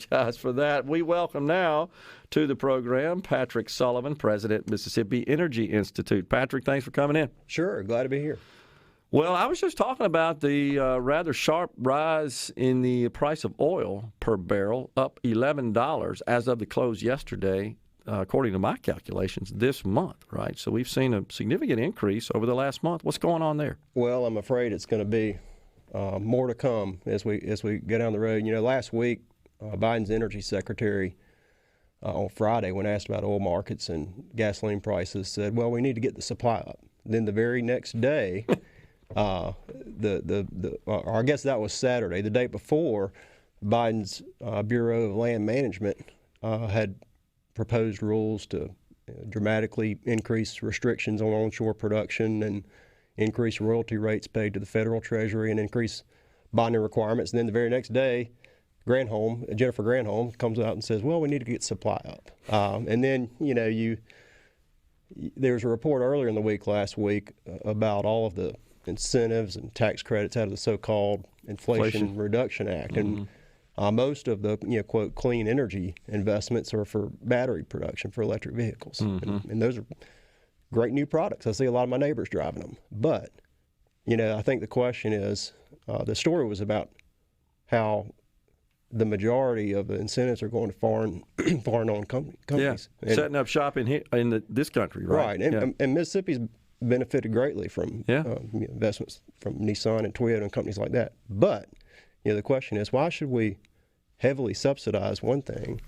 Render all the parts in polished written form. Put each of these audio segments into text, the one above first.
apologize for that. We welcome now to the program Patrick Sullivan, President, Mississippi Energy Institute. Patrick, thanks for coming in. Sure, glad to be here. Well, I was just talking about the rather sharp rise in the price of oil per barrel, up $11 as of the close yesterday, according to my calculations, this month, right? So we've seen a significant increase over the last month. What's going on there? Well, I'm afraid it's going to be more to come as we get down the road. You know, last week, Biden's energy secretary on Friday, when asked about oil markets and gasoline prices, said, well, we need to get the supply up. Then the very next day, or I guess that was Saturday, the day before, Biden's Bureau of Land Management had proposed rules to dramatically increase restrictions on onshore production and increase royalty rates paid to the federal treasury and increase bonding requirements. And then the very next day, Jennifer Granholm comes out and says, well, we need to get supply up. And then, you know, there was a report earlier in the week, last week, about all of the incentives and tax credits out of the so-called Inflation Reduction Act. Mm-hmm. And most of the, quote, clean energy investments are for battery production for electric vehicles. Mm-hmm. And those are great new products. I see a lot of my neighbors driving them. But, I think the question is, the story was about how the majority of the incentives are going to foreign-owned companies. Yeah, setting up shop in this country, right? Right, and Mississippi's benefited greatly from investments from Nissan and Toyota and companies like that. But, the question is, why should we heavily subsidize one thing,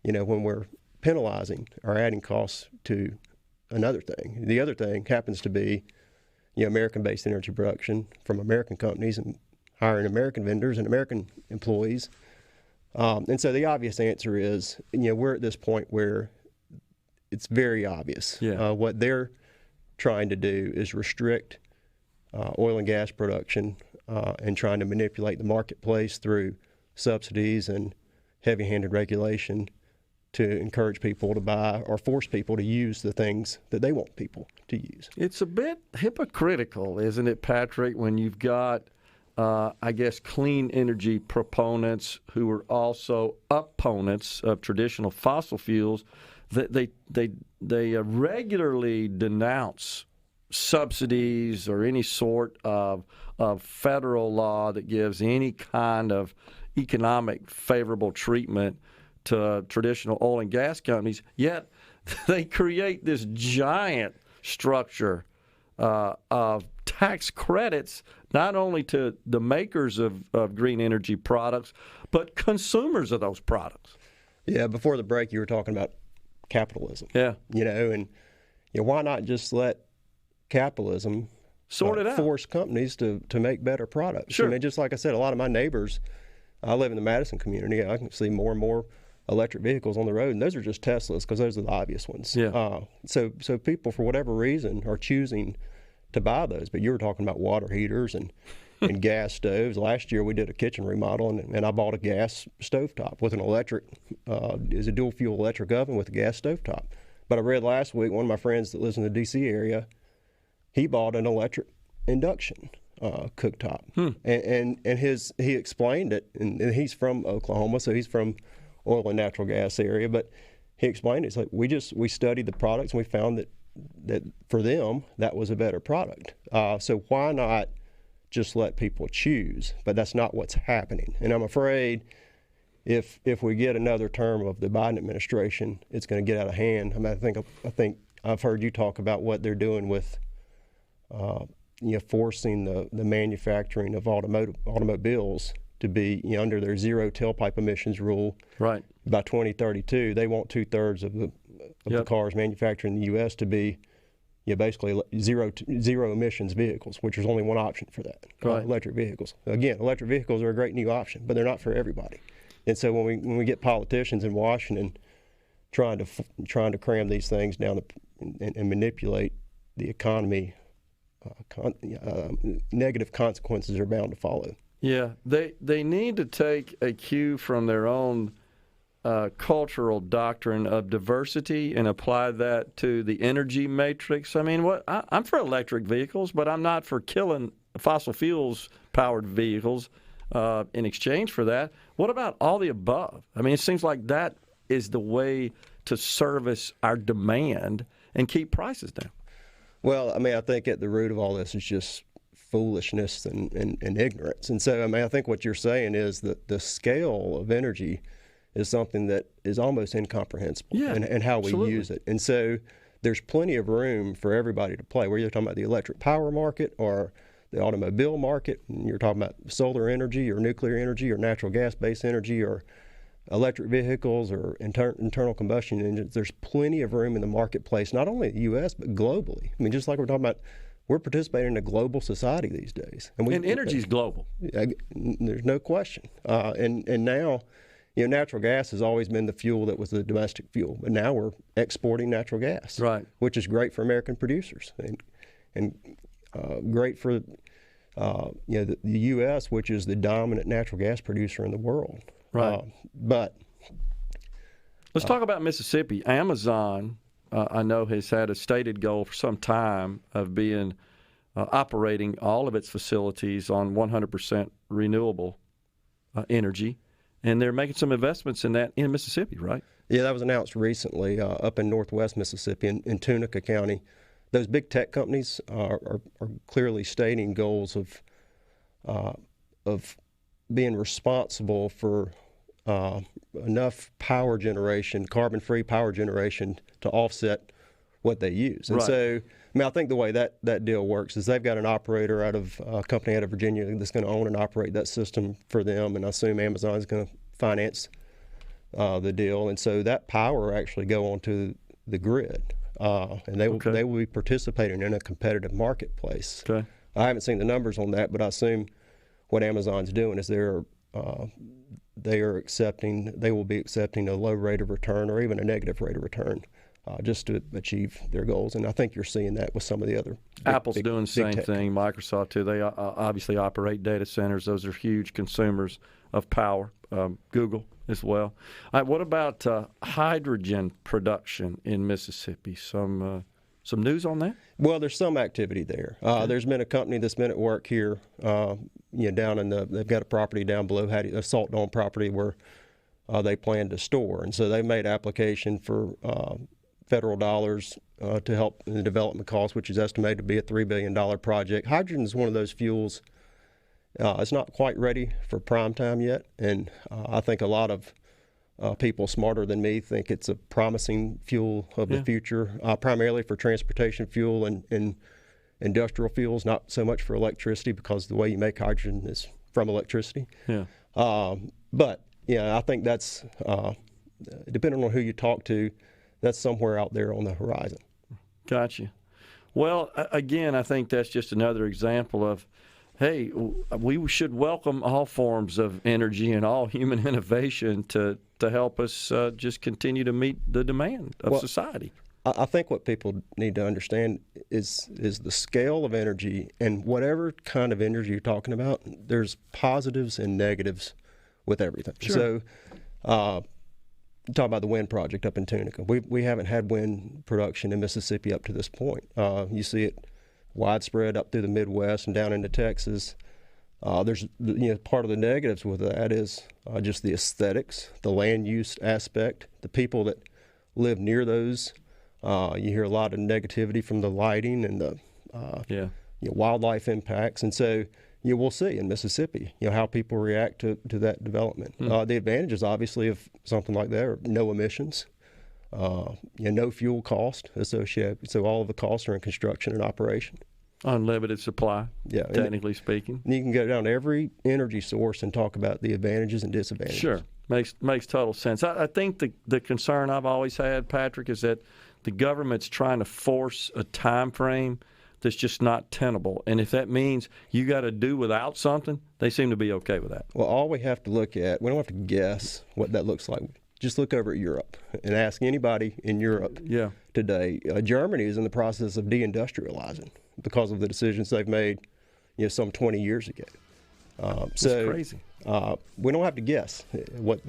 when we're penalizing or adding costs to another thing? The other thing happens to be, American-based energy production from American companies and hiring American vendors and American employees. And so the obvious answer is, we're at this point where it's very obvious. What they're trying to do is restrict oil and gas production and trying to manipulate the marketplace through subsidies and heavy-handed regulation to encourage people to buy or force people to use the things that they want people to use. It's a bit hypocritical, isn't it, Patrick, when you've got I guess, clean energy proponents who are also opponents of traditional fossil fuels, that they regularly denounce subsidies or any sort of federal law that gives any kind of economic favorable treatment to traditional oil and gas companies, yet they create this giant structure of tax credits, not only to the makers of green energy products, but consumers of those products. Yeah, before the break, you were talking about capitalism. Yeah. And why not just let capitalism sort it out, force companies to make better products? Sure. I mean, just like I said, a lot of my neighbors, I live in the Madison community, I can see more and more electric vehicles on the road, and those are just Teslas because those are the obvious ones. Yeah. So people, for whatever reason, are choosing to buy those. But you were talking about water heaters and gas stoves. Last year we did a kitchen remodel, and I bought a gas stovetop with an electric, is a dual fuel electric oven with a gas stovetop. But I read last week, one of my friends that lives in the D.C. area, he bought an electric induction cooktop. And he explained it, and he's from Oklahoma, so he's from oil and natural gas area, but he explained it. It's like we studied the products and we found that for them that was a better product. So why not just let people choose? But that's not what's happening. And I'm afraid if we get another term of the Biden administration, it's going to get out of hand. I mean, I think I've heard you talk about what they're doing with forcing the manufacturing of automobiles to be under their zero tailpipe emissions rule. Right. By 2032, they want 2/3 of the cars manufactured in the U.S. to be basically zero emissions vehicles, which is only one option for that, right. Electric vehicles. Again, electric vehicles are a great new option, but they're not for everybody. And so when we get politicians in Washington trying to cram these things down and manipulate the economy, negative consequences are bound to follow. Yeah, they need to take a cue from their own cultural doctrine of diversity and apply that to the energy matrix. I mean, I'm for electric vehicles, but I'm not for killing fossil fuels powered vehicles. in exchange for that. What about all the above? I mean, it seems like that is the way to service our demand and keep prices down. Well, I mean, I think at the root of all this is just foolishness and ignorance. And so, I mean, I think what you're saying is that the scale of energy is something that is almost incomprehensible in how we use it. And so there's plenty of room for everybody to play. Whether you're talking about the electric power market or the automobile market, and you're talking about solar energy or nuclear energy or natural gas-based energy or electric vehicles or internal combustion engines, there's plenty of room in the marketplace, not only in the U.S., but globally. I mean, just like we're talking about, we're participating in a global society these days. And energy is global. There's no question. And now, natural gas has always been the fuel that was the domestic fuel, but now we're exporting natural gas, right? Which is great for American producers and great for the U.S., which is the dominant natural gas producer in the world. Right. But let's talk about Mississippi. Amazon, I know, has had a stated goal for some time of being operating all of its facilities on 100% renewable energy, and they're making some investments in that in Mississippi, right? Yeah, that was announced recently up in northwest Mississippi in Tunica County. Those big tech companies are clearly stating goals of being responsible for enough power generation, carbon-free power generation, to offset what they use. And so, I mean, I think the way that deal works is they've got an operator out of a company out of Virginia that's going to own and operate that system for them, and I assume Amazon is going to finance the deal. And so that power will actually go onto the grid, and they will be participating in a competitive marketplace. Okay. I haven't seen the numbers on that, but I assume what Amazon's doing is they will be accepting a low rate of return or even a negative rate of return just to achieve their goals. And I think you're seeing that with some of the other Apple's doing the same thing, Microsoft too. They obviously operate data centers. Those are huge consumers of power. Google as well. All right, what about hydrogen production in Mississippi? Some news on that? Well, there's some activity there. There's been a company that's been at work here, down in they've got a property down below a salt dome property where they plan to store. And so they made application for federal dollars to help in the development cost, which is estimated to be a $3 billion project. Hydrogen is one of those fuels. It's not quite ready for prime time yet. And I think a lot of people smarter than me think it's a promising fuel of the future, primarily for transportation fuel and industrial fuels, not so much for electricity because the way you make hydrogen is from electricity. Yeah. But I think that's, depending on who you talk to, that's somewhere out there on the horizon. Gotcha. Well, again, I think that's just another example of, hey, we should welcome all forms of energy and all human innovation to help us just continue to meet the demand of society. I think what people need to understand is the scale of energy, and whatever kind of energy you're talking about, there's positives and negatives with everything. Sure. So talk about the wind project up in Tunica. We haven't had wind production in Mississippi up to this point. You see it widespread up through the Midwest and down into Texas. There's part of the negatives with that is just the aesthetics, the land use aspect, the people that live near those. You hear a lot of negativity from the lighting and the wildlife impacts, and so we'll see in Mississippi how people react to that development. The advantages, obviously, of something like that are no emissions, no fuel cost associated. So all of the costs are in construction and operation. Unlimited supply, technically speaking. You can go down to every energy source and talk about the advantages and disadvantages. Sure, makes total sense. I think the concern I've always had, Patrick, is that the government's trying to force a time frame that's just not tenable. And if that means you got to do without something, they seem to be okay with that. Well, all we have to look at, we don't have to guess what that looks like. Just look over at Europe and ask anybody in Europe today. Germany is in the process of deindustrializing because of the decisions they've made, some 20 years ago. That's crazy. We don't have to guess what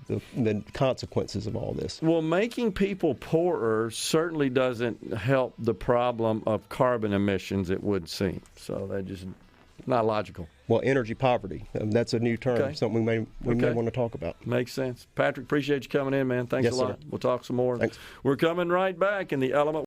the consequences of all this. Well, making people poorer certainly doesn't help the problem of carbon emissions, it would seem. So that just not logical. Well, energy poverty. That's a new term, Okay. something we may want to talk about. Makes sense. Patrick, appreciate you coming in, man. Thanks Yes, a lot. sir. We'll talk some more. Thanks. We're coming right back in the Element